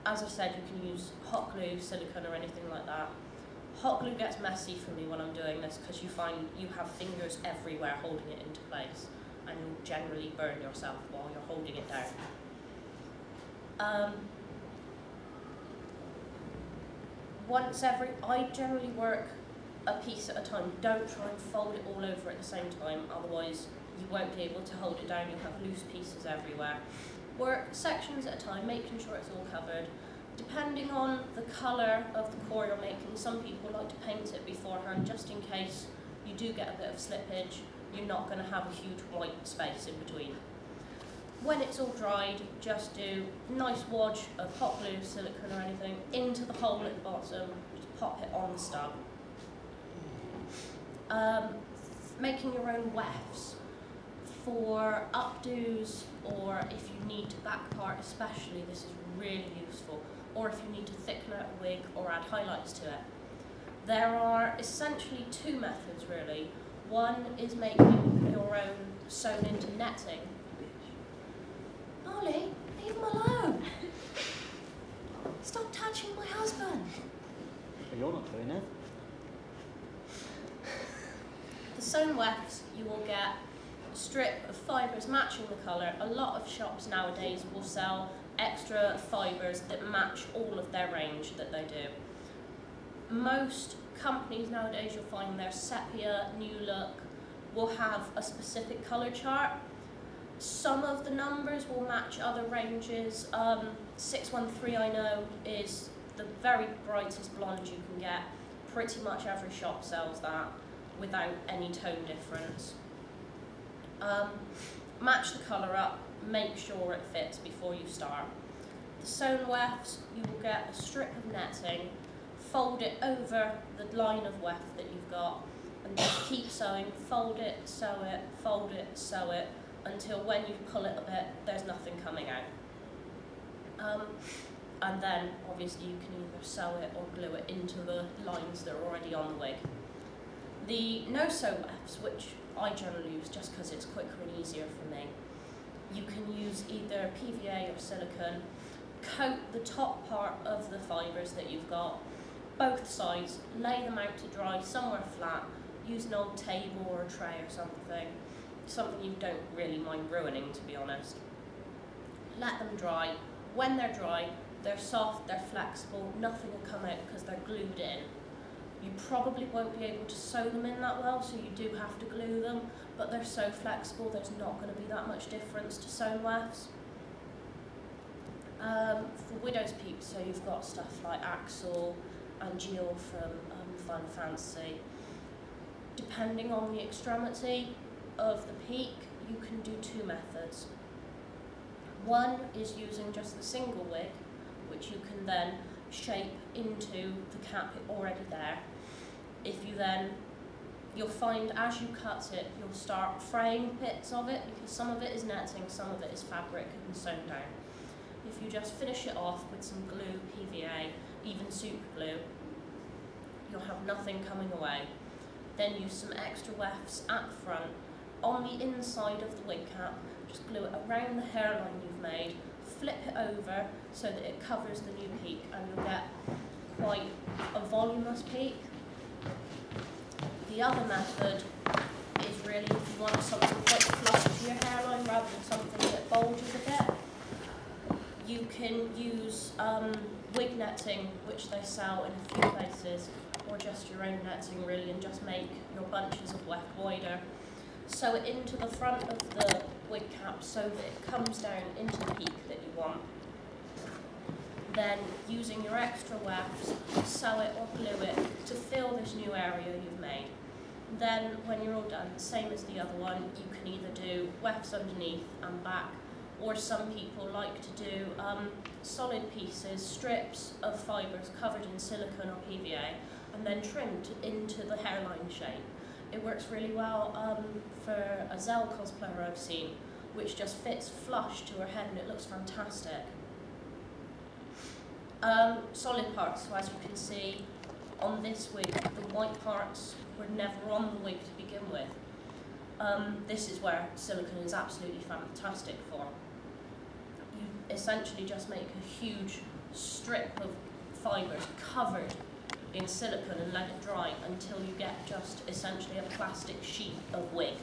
As I said, you can use hot glue, silicone or anything like that. Hot glue gets messy for me when I'm doing this because you find you have fingers everywhere holding it into place and you'll generally burn yourself while you're holding it down. I generally work a piece at a time. Don't try and fold it all over at the same time, otherwise you won't be able to hold it down, you'll have loose pieces everywhere. Work sections at a time, making sure it's all covered. Depending on the colour of the core you're making, some people like to paint it beforehand just in case you do get a bit of slippage, you're not going to have a huge white space in between. When it's all dried, just do a nice wodge of hot glue, silicone or anything into the hole at the bottom, just pop it on the stub. Making your own wefts for updos, or if you need to back part especially, this is really useful, or if you need to thicken out a wig or add highlights to it. There are essentially two methods really. One is making your own sewn into netting. Molly, leave him alone! Stop touching my husband! But you're not doing it. The sewn wefts, you will get a strip of fibres matching the colour. A lot of shops nowadays will sell extra fibres that match all of their range that they do. Most companies nowadays, you'll find their sepia, new look, will have a specific colour chart. Some of the numbers will match other ranges. 613 I know is the very brightest blonde you can get. Pretty much every shop sells that without any tone difference. Match the colour up, make sure it fits before you start. The sewn wefts, you will get a strip of netting, fold it over the line of weft that you've got, and just keep sewing, fold it, sew it, fold it, sew it, until when you pull it a bit, there's nothing coming out. And then, obviously, you can either sew it or glue it into the lines that are already on the wig. The no-sew wefts, which I generally use just because it's quicker and easier for me, you can use either PVA or silicone, coat the top part of the fibres that you've got, both sides, lay them out to dry somewhere flat, use an old table or a tray or something you don't really mind ruining, to be honest. Let them dry. When they're dry, they're soft, they're flexible, nothing will come out because they're glued in. You probably won't be able to sew them in that well, so you do have to glue them, but they're so flexible there's not going to be that much difference to sewn wefts. For widow's peaks, so you've got stuff like Axel and Jill from Fun Fancy. Depending on the extremity of the peak, you can do two methods. One is using just the single wig, which you can then shape into the cap already there. If you then, you'll find as you cut it, you'll start fraying bits of it, because some of it is netting, some of it is fabric and sewn down. If you just finish it off with some glue, PVA, even super glue, you'll have nothing coming away. Then use some extra wefts at the front. On the inside of the wig cap, just glue it around the hairline you've made, flip it over so that it covers the new peak, and you'll get quite a voluminous peak. The other method is really if you want something quite flush to your hairline rather than something that bulges a bit. You can use wig netting, which they sell in a few places, or just your own netting really, and just make your bunches of weft wider. Sew it into the front of the wig cap so that it comes down into the peak that you want. Then, using your extra wefts, sew it or glue it to fill this new area you've made. Then, when you're all done, same as the other one, you can either do wefts underneath and back, or some people like to do solid pieces, strips of fibres covered in silicone or PVA, and then trimmed into the hairline shape. It works really well for a Zell cosplayer I've seen, which just fits flush to her head and it looks fantastic. Solid parts, so as you can see on this wig, the white parts were never on the wig to begin with. This is where silicone is absolutely fantastic for. essentially just make a huge strip of fibres covered in silicone and let it dry until you get just essentially a plastic sheet of wig.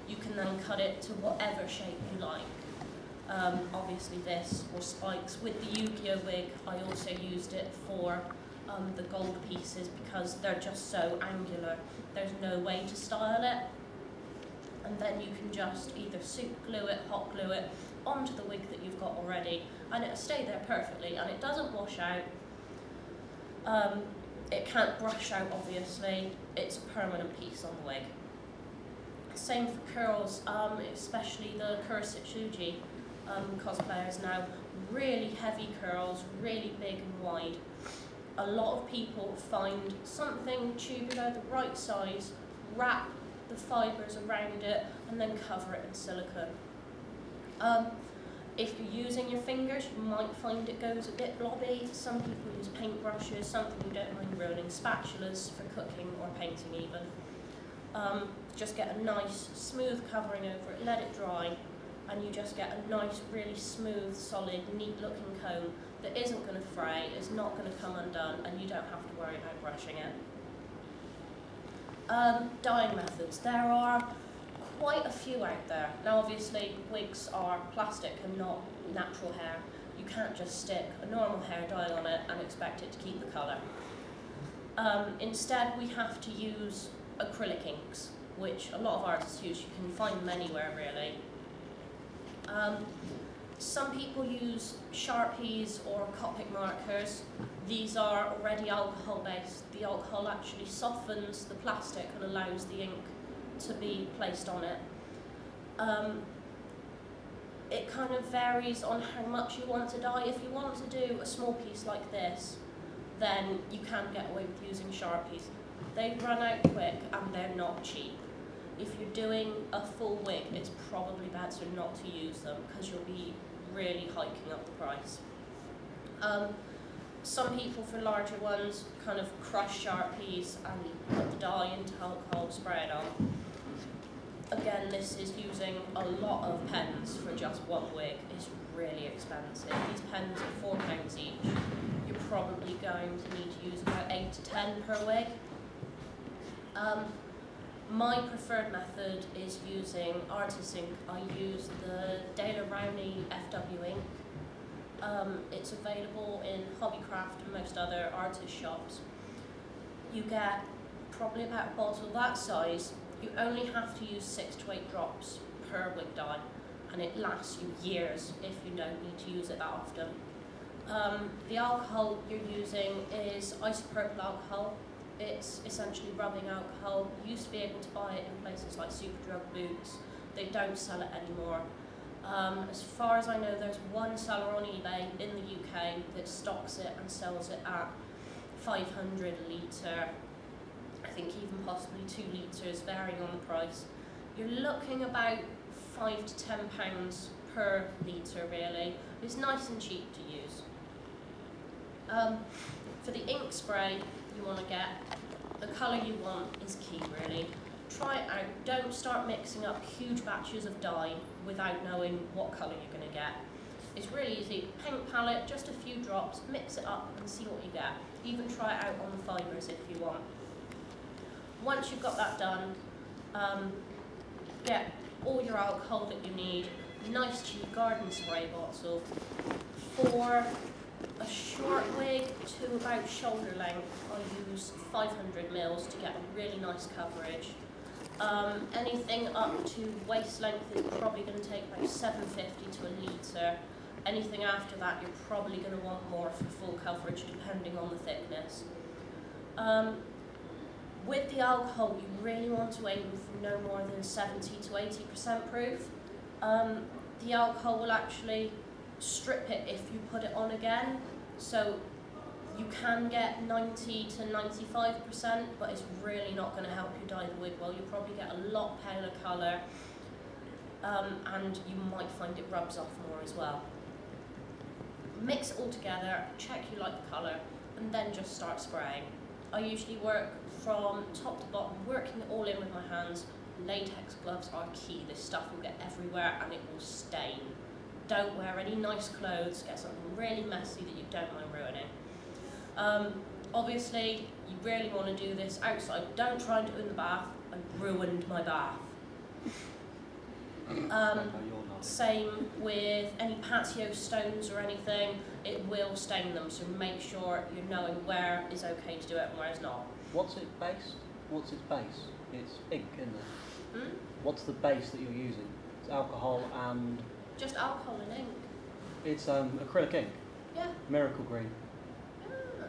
You can then cut it to whatever shape you like. Obviously this, or spikes. With the Yu-Gi-Oh wig, I also used it for the gold pieces because they're just so angular. There's no way to style it. And then you can just either super glue it, hot glue it onto the wig that you've got already, and it'll stay there perfectly, and it doesn't wash out. It can't brush out, obviously. It's a permanent piece on the wig. Same for curls, especially the Kurosatsuji cosplayers now. Really heavy curls, really big and wide. A lot of people find something tubular, the right size, wrap the fibres around it, and then cover it in silicone. If you're using your fingers, you might find it goes a bit blobby. Some people use paintbrushes, something you don't mind rolling, spatulas for cooking or painting even. Just get a nice smooth covering over it, let it dry, and you just get a nice, really smooth, solid, neat looking comb that isn't going to fray, is not going to come undone, and you don't have to worry about brushing it. Dyeing methods. There are quite a few out there. Now obviously wigs are plastic and not natural hair. You can't just stick a normal hair dye on it and expect it to keep the colour. Instead we have to use acrylic inks, which a lot of artists use. You can find them anywhere really. Some people use Sharpies or Copic markers. These are already alcohol based. The alcohol actually softens the plastic and allows the ink to be placed on it. It kind of varies on how much you want to dye. If you want to do a small piece like this, then you can get away with using Sharpies. They run out quick and they're not cheap. If you're doing a full wig, it's probably better not to use them because you'll be really hiking up the price. Some people, for larger ones, kind of crush Sharpies and put the dye into alcohol, spray it on. Again, this is using a lot of pens for just one wig. It's really expensive. These pens are £4 each. You're probably going to need to use about 8 to 10 per wig. My preferred method is using artist ink. I use the Dale Rowney FW ink. It's available in Hobbycraft and most other artist shops. You get probably about a bottle that size. You only have to use 6 to 8 drops per wig dye, and it lasts you years if you don't need to use it that often. The alcohol you're using is isopropyl alcohol. It's essentially rubbing alcohol. You used to be able to buy it in places like Superdrug, Boots. They don't sell it anymore. As far as I know, there's one seller on eBay in the UK that stocks it and sells it at 500 a litre. I think even possibly 2 litres, varying on the price. You're looking about £5 to £10 per litre really. It's nice and cheap to use. For the ink spray, you want to get the colour you want is key really. Try it out. Don't start mixing up huge batches of dye without knowing what colour you're going to get. It's really easy. Paint palette, just a few drops, mix it up and see what you get. Even try it out on the fibres if you want. Once you've got that done, get all your alcohol that you need. Nice cheap garden spray bottle. For a short wig to about shoulder length, I use 500 mils to get a really nice coverage. Anything up to waist length is probably going to take about 750 to a litre. Anything after that, you're probably going to want more for full coverage depending on the thickness. With the alcohol, you really want to aim for no more than 70 to 80% proof. The alcohol will actually strip it if you put it on again. So you can get 90 to 95%, but it's really not going to help you dye the wig well. You'll probably get a lot paler colour, and you might find it rubs off more as well. Mix it all together, check you like the colour, and then just start spraying. I usually work from top to bottom, working it all in with my hands. Latex gloves are key. This stuff will get everywhere and it will stain. don't wear any nice clothes, get something really messy that you don't mind ruining. Obviously, you really want to do this outside. Don't try and do it in the bath. I ruined my bath. Same with any patio stones or anything, it will stain them, so make sure you're knowing where is okay to do it and where is not. What's its base? What's its base? It's ink, isn't it? Hmm? What's the base that you're using? It's alcohol and... Just alcohol and ink. It's acrylic ink? Yeah. Miracle Green. Ah.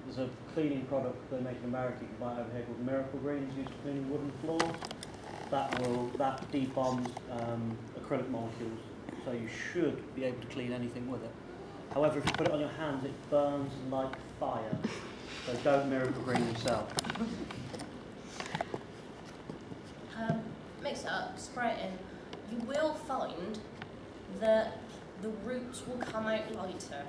There's a cleaning product they make in America, you can buy it over here, called Miracle Green. It's used for cleaning wooden floors. That debombs acrylic molecules, so you should be able to clean anything with it. However, if you put it on your hands, it burns like fire. So don't Miracle Green yourself. Mix it up, spray it in. You will find that the roots will come out lighter.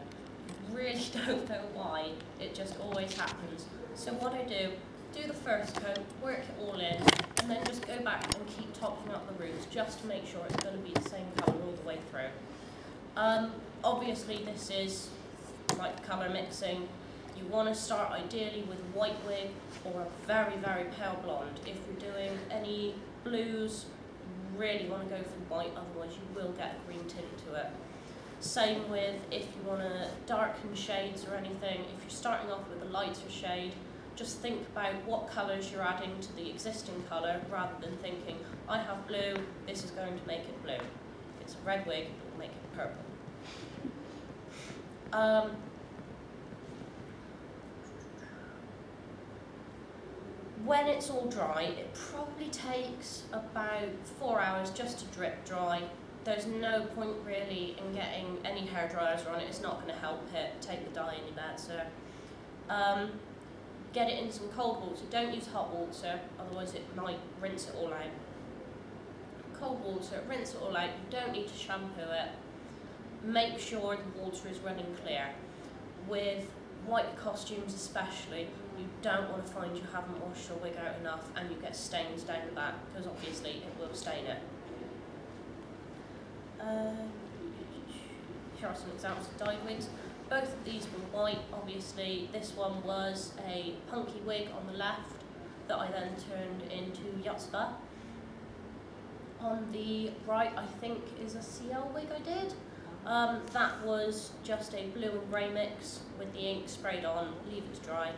You really don't know why, it just always happens. So what I do the first coat, work it all in, and then just go back and keep topping up the roots just to make sure it's going to be the same colour all the way through. Obviously this is like colour mixing. You want to start ideally with white wig or a very, very pale blonde. If you're doing any blues, you really want to go for white, otherwise you will get a green tint to it. Same with if you want to darken shades or anything. If you're starting off with a lighter shade, just think about what colours you're adding to the existing colour rather than thinking, I have blue, this is going to make it blue. If it's a red wig, it will make it purple. When it's all dry, it probably takes about 4 hours just to drip dry. There's no point really in getting any hair dryers on it, it's not going to help it take the dye any better. Get it in some cold water, don't use hot water, otherwise it might rinse it all out. Cold water, rinse it all out, you don't need to shampoo it. Make sure the water is running clear. With white costumes especially, you don't want to find you haven't washed your wig out enough and you get stains down the back, because obviously it will stain it. Here are some examples of dyed wigs. Both of these were white, obviously. This one was a punky wig on the left that I then turned into Yatsba. On the right, I think, is a CL wig I did. That was just a blue and grey mix with the ink sprayed on, leave it to dry.